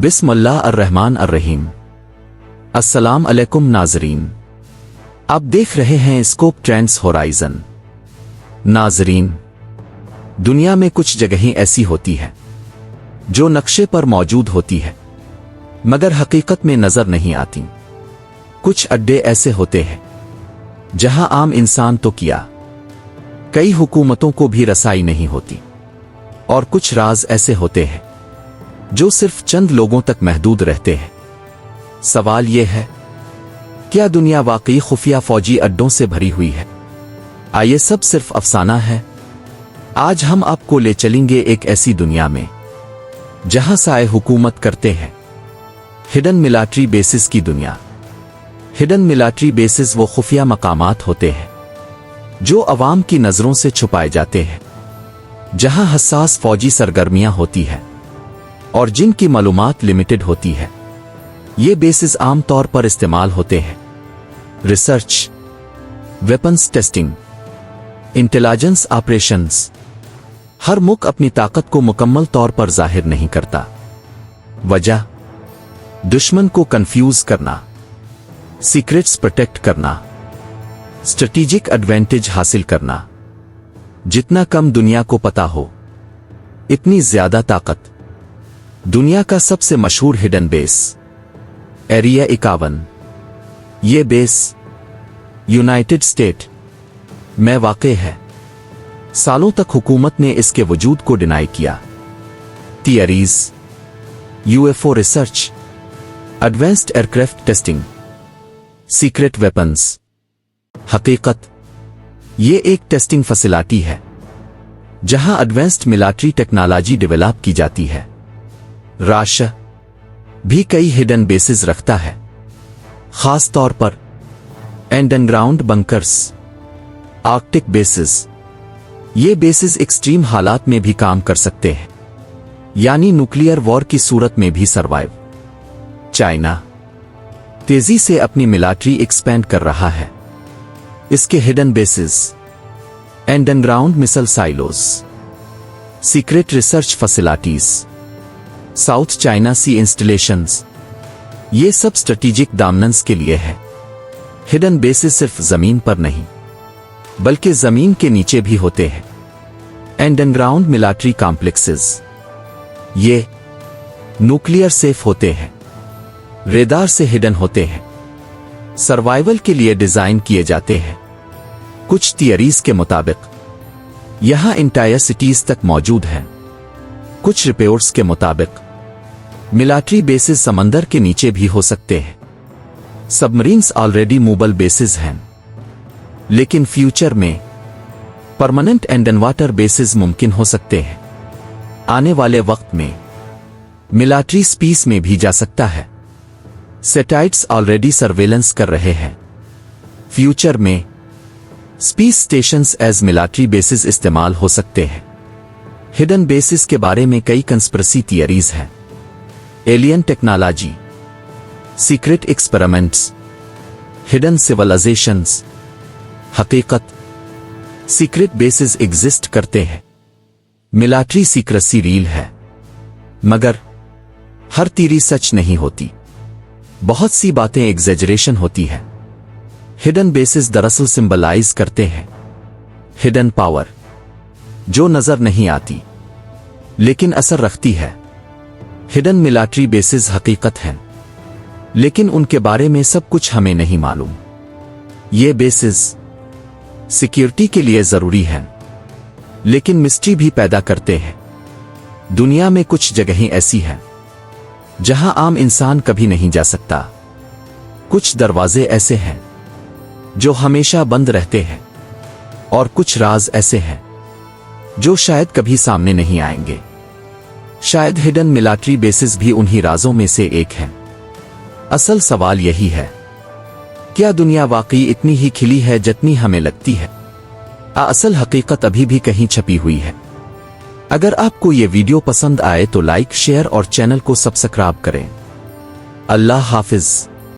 बिस्मिल्लाह अर्रहमान अर्रहीम। अस्सलाम अलैकुम नाजरीन, आप देख रहे हैं स्कोप ट्रेंड्स होराइजन। नाजरीन, दुनिया में कुछ जगहें ऐसी होती हैं जो नक्शे पर मौजूद होती है मगर हकीकत में नजर नहीं आती। कुछ अड्डे ऐसे होते हैं जहां आम इंसान तो किया कई हुकूमतों को भी रसाई नहीं होती, और कुछ राज ऐसे होते हैं जो सिर्फ चंद लोगों तक महदूद रहते हैं। सवाल यह है, क्या दुनिया वाकई खुफिया फौजी अड्डों से भरी हुई है? ये सब सिर्फ अफसाना है? आज हम आपको ले चलेंगे एक ऐसी दुनिया में जहां साए हुकूमत करते हैं। हिडन मिलिट्री बेसिस की दुनिया। हिडन मिलिट्री बेसिस वो खुफिया मकामात होते हैं जो अवाम की नजरों से छुपाए जाते हैं, जहां हसास फौजी सरगर्मियां होती है और जिनकी मालूमात लिमिटेड होती है। ये बेसिस आम तौर पर इस्तेमाल होते हैं research, weapons testing, intelligence operations. हर मुल्क अपनी ताकत को मुकम्मल तौर पर जाहिर नहीं करता। वजह, दुश्मन को कंफ्यूज करना, सीक्रेट्स प्रोटेक्ट करना, स्ट्रेटेजिक एडवांटेज हासिल करना। जितना कम दुनिया को पता हो इतनी ज्यादा ताकत। दुनिया का सबसे मशहूर हिडन बेस एरिया 51। ये बेस यूनाइटेड स्टेट में वाक़े है। सालों तक हुकूमत ने इसके वजूद को डिनाई किया। Theories, UFO research, advanced aircraft testing, secret weapons. हकीकत, ये एक टेस्टिंग फैसिलिटी है जहां एडवांस्ड मिलिट्री टेक्नोलॉजी डेवलप की जाती है। राशा भी कई हिडन बेसिस रखता है, खास तौर पर अंडरग्राउंड बंकर्स, आर्कटिक बेसिस। ये बेसिस एक्सट्रीम हालात में भी काम कर सकते हैं, यानी न्यूक्लियर वॉर की सूरत में भी सरवाइव। चाइना तेजी से अपनी मिलिट्री एक्सपेंड कर रहा है। इसके hidden bases underground missile silos, secret research facilities, South China Sea installations. ये सब स्ट्रेटेजिक डोमिनेंस के लिए है। हिडन बेसिस सिर्फ जमीन पर नहीं बल्कि जमीन के नीचे भी होते हैं। अंडरग्राउंड मिलिट्री कॉम्प्लेक्सेस, ये न्यूक्लियर सेफ होते हैं, रेडार से हिडन होते हैं, सर्वाइवल के लिए डिजाइन किए जाते हैं। कुछ थियरीज के मुताबिक यहां इंटायर सिटीज तक मौजूद हैं। कुछ रिपोर्ट्स के मुताबिक मिलिट्री बेसिस समंदर के नीचे भी हो सकते हैं। सबमरीन्स ऑलरेडी मूवेबल बेसिस हैं, लेकिन फ्यूचर में परमानेंट अंडरवाटर बेसिस मुमकिन हो सकते हैं। आने वाले वक्त में मिलिट्री स्पेस में भी जा सकता है। सैटेलाइट्स ऑलरेडी सर्वेलेंस कर रहे हैं। फ्यूचर में space stations as military bases इस्तेमाल हो सकते हैं। हिडन बेसिस के बारे में कई कंस्पिरेसी थियरीज हैं। Alien technology, secret experiments, hidden civilizations. हकीकत, सीक्रेट बेसिस एग्जिस्ट करते हैं। मिलिट्री सीक्रेसी रील है, मगर हर थियरी सच नहीं होती। बहुत सी बातें एग्जेजरेशन होती है। हिडन बेसिस दरअसल सिंबलाइज करते हैं हिडन पावर जो नजर नहीं आती लेकिन असर रखती है। हिडन मिलिट्री बेसिस हकीकत हैं, लेकिन उनके बारे में सब कुछ हमें नहीं मालूम। ये बेसिस सिक्योरिटी के लिए जरूरी हैं, लेकिन मिस्ट्री भी पैदा करते हैं। दुनिया में कुछ जगहें ऐसी हैं जहां आम इंसान कभी नहीं जा सकता। कुछ दरवाजे ऐसे हैं जो हमेशा बंद रहते हैं, और कुछ राज ऐसे हैं जो शायद कभी सामने नहीं आएंगे। शायद हिडन मिलिट्री बेसिस भी उन्हीं राजों में से एक है। असल सवाल यही है, क्या दुनिया वाकई इतनी ही खिली है जितनी हमें लगती है? असल हकीकत अभी भी कहीं छपी हुई है। अगर आपको ये वीडियो पसंद आए तो लाइक, शेयर और चैनल को सब्सक्राइब करें। अल्लाह हाफिज।